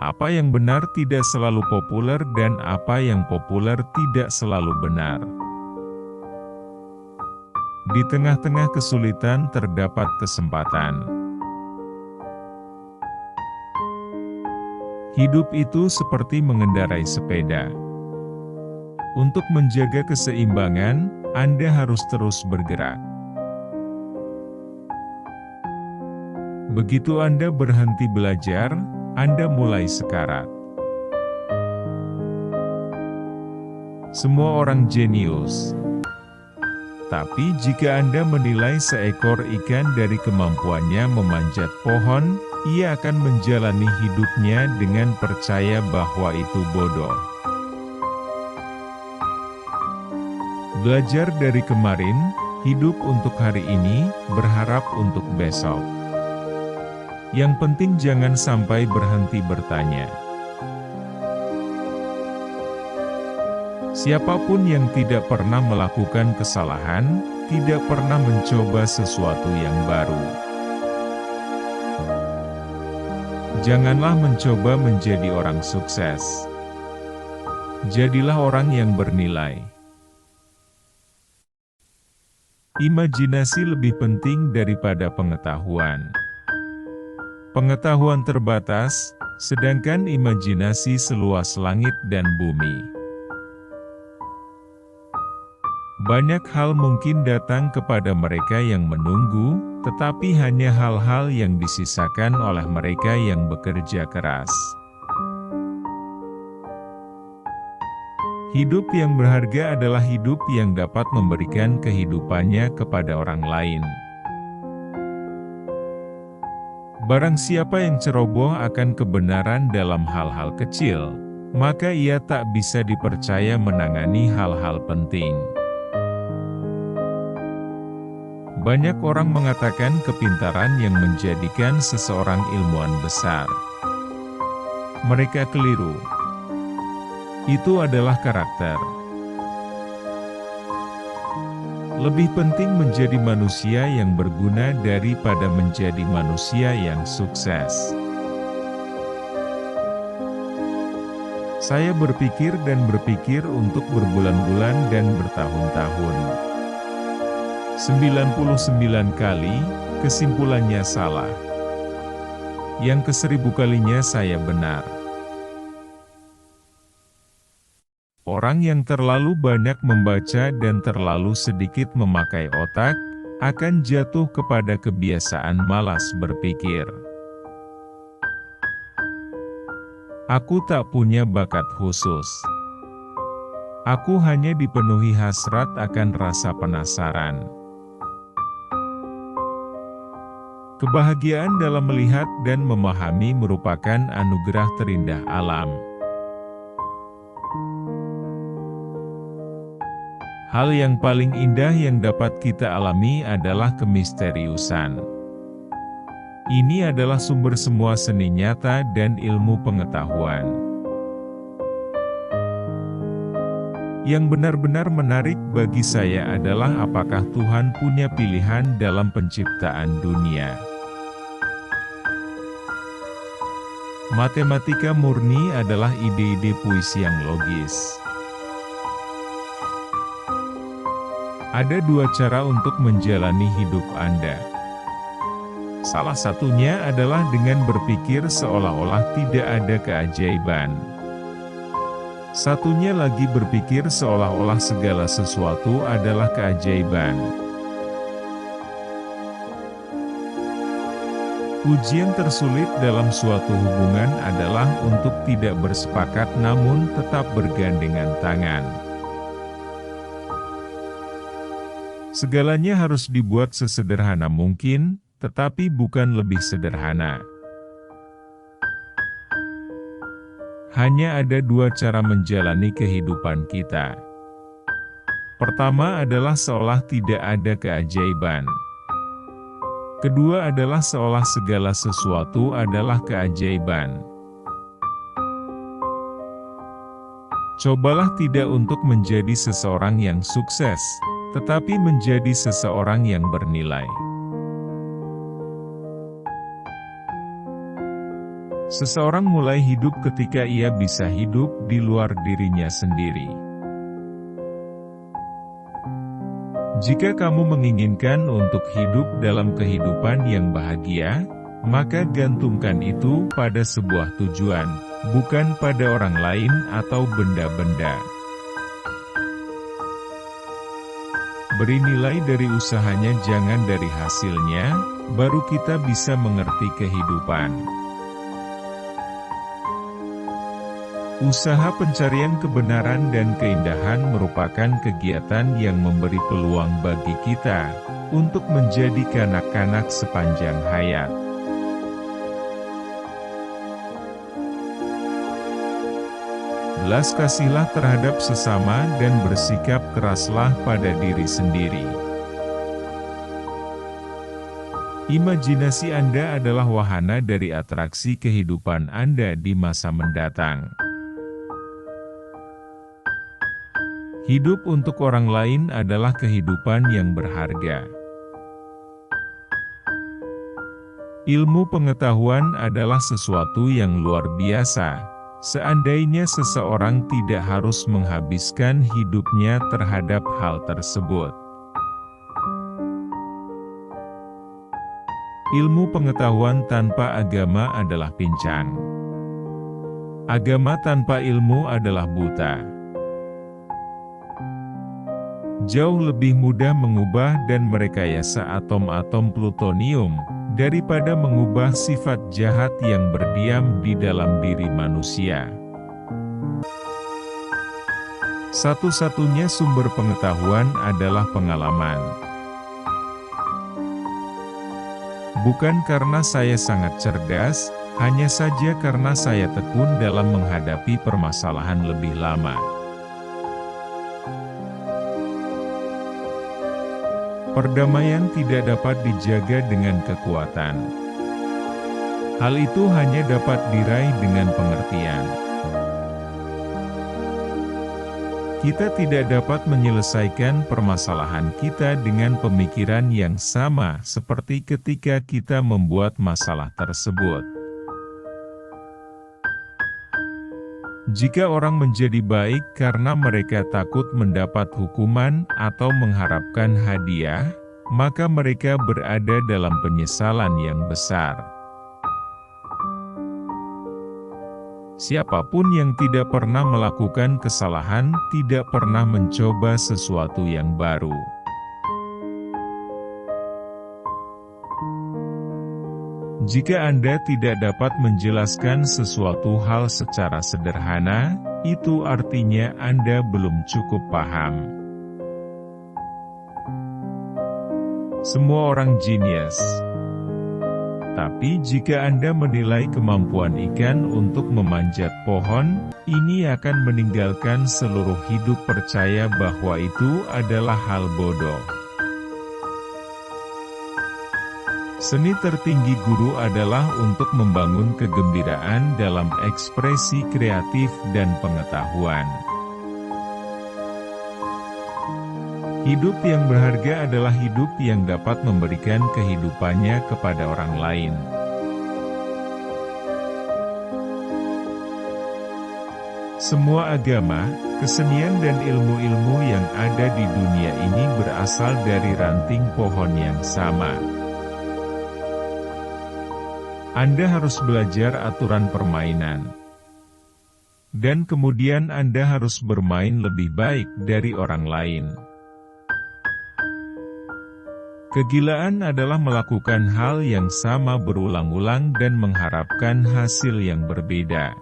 Apa yang benar tidak selalu populer dan apa yang populer tidak selalu benar. Di tengah-tengah kesulitan terdapat kesempatan. Hidup itu seperti mengendarai sepeda. Untuk menjaga keseimbangan, Anda harus terus bergerak. Begitu Anda berhenti belajar, Anda mulai sekarat. Semua orang jenius. Tapi jika Anda menilai seekor ikan dari kemampuannya memanjat pohon, ia akan menjalani hidupnya dengan percaya bahwa itu bodoh. Belajar dari kemarin, hidup untuk hari ini, berharap untuk besok. Yang penting jangan sampai berhenti bertanya. Siapapun yang tidak pernah melakukan kesalahan, tidak pernah mencoba sesuatu yang baru. Janganlah mencoba menjadi orang sukses. Jadilah orang yang bernilai. Imajinasi lebih penting daripada pengetahuan. Pengetahuan terbatas, sedangkan imajinasi seluas langit dan bumi. Banyak hal mungkin datang kepada mereka yang menunggu, tetapi hanya hal-hal yang disisakan oleh mereka yang bekerja keras. Hidup yang berharga adalah hidup yang dapat memberikan kehidupannya kepada orang lain. Barang siapa yang ceroboh akan kebenaran dalam hal-hal kecil, maka ia tak bisa dipercaya menangani hal-hal penting. Banyak orang mengatakan kepintaran yang menjadikan seseorang ilmuwan besar. Mereka keliru. Itu adalah karakter. Lebih penting menjadi manusia yang berguna daripada menjadi manusia yang sukses. Saya berpikir dan berpikir untuk berbulan-bulan dan bertahun-tahun. 99 kali, kesimpulannya salah. Yang ke-1000 kalinya saya benar. Orang yang terlalu banyak membaca dan terlalu sedikit memakai otak, akan jatuh kepada kebiasaan malas berpikir. Aku tak punya bakat khusus. Aku hanya dipenuhi hasrat akan rasa penasaran. Kebahagiaan dalam melihat dan memahami merupakan anugerah terindah alam. Hal yang paling indah yang dapat kita alami adalah kemisteriusan. Ini adalah sumber semua seni nyata dan ilmu pengetahuan. Yang benar-benar menarik bagi saya adalah apakah Tuhan punya pilihan dalam penciptaan dunia. Matematika murni adalah ide-ide puisi yang logis. Ada dua cara untuk menjalani hidup Anda. Salah satunya adalah dengan berpikir seolah-olah tidak ada keajaiban. Satunya lagi berpikir seolah-olah segala sesuatu adalah keajaiban. Ujian tersulit dalam suatu hubungan adalah untuk tidak bersepakat namun tetap bergandengan tangan. Segalanya harus dibuat sesederhana mungkin, tetapi bukan lebih sederhana. Hanya ada dua cara menjalani kehidupan kita. Pertama adalah seolah tidak ada keajaiban. Kedua adalah seolah segala sesuatu adalah keajaiban. Cobalah tidak untuk menjadi seseorang yang sukses, tetapi menjadi seseorang yang bernilai. Seseorang mulai hidup ketika ia bisa hidup di luar dirinya sendiri. Jika kamu menginginkan untuk hidup dalam kehidupan yang bahagia, maka gantungkan itu pada sebuah tujuan, bukan pada orang lain atau benda-benda. Beri nilai dari usahanya, jangan dari hasilnya, baru kita bisa mengerti kehidupan. Usaha pencarian kebenaran dan keindahan merupakan kegiatan yang memberi peluang bagi kita untuk menjadi kanak-kanak sepanjang hayat. Belas kasihlah terhadap sesama dan bersikap keraslah pada diri sendiri. Imajinasi Anda adalah wahana dari atraksi kehidupan Anda di masa mendatang. Hidup untuk orang lain adalah kehidupan yang berharga. Ilmu pengetahuan adalah sesuatu yang luar biasa, seandainya seseorang tidak harus menghabiskan hidupnya terhadap hal tersebut. Ilmu pengetahuan tanpa agama adalah pincang. Agama tanpa ilmu adalah buta. Jauh lebih mudah mengubah dan merekayasa atom-atom plutonium, daripada mengubah sifat jahat yang berdiam di dalam diri manusia. Satu-satunya sumber pengetahuan adalah pengalaman. Bukan karena saya sangat cerdas, hanya saja karena saya tekun dalam menghadapi permasalahan lebih lama. Perdamaian tidak dapat dijaga dengan kekuatan. Hal itu hanya dapat diraih dengan pengertian. Kita tidak dapat menyelesaikan permasalahan kita dengan pemikiran yang sama seperti ketika kita membuat masalah tersebut. Jika orang menjadi baik karena mereka takut mendapat hukuman atau mengharapkan hadiah, maka mereka berada dalam penyesalan yang besar. Siapapun yang tidak pernah melakukan kesalahan tidak pernah mencoba sesuatu yang baru. Jika Anda tidak dapat menjelaskan sesuatu hal secara sederhana, itu artinya Anda belum cukup paham. Semua orang jenius. Tapi jika Anda menilai kemampuan ikan untuk memanjat pohon, ini akan meninggalkan seluruh hidup percaya bahwa itu adalah hal bodoh. Seni tertinggi guru adalah untuk membangun kegembiraan dalam ekspresi kreatif dan pengetahuan. Hidup yang berharga adalah hidup yang dapat memberikan kehidupannya kepada orang lain. Semua agama, kesenian dan ilmu-ilmu yang ada di dunia ini berasal dari ranting pohon yang sama. Anda harus belajar aturan permainan. Dan kemudian Anda harus bermain lebih baik dari orang lain. Kegilaan adalah melakukan hal yang sama berulang-ulang dan mengharapkan hasil yang berbeda.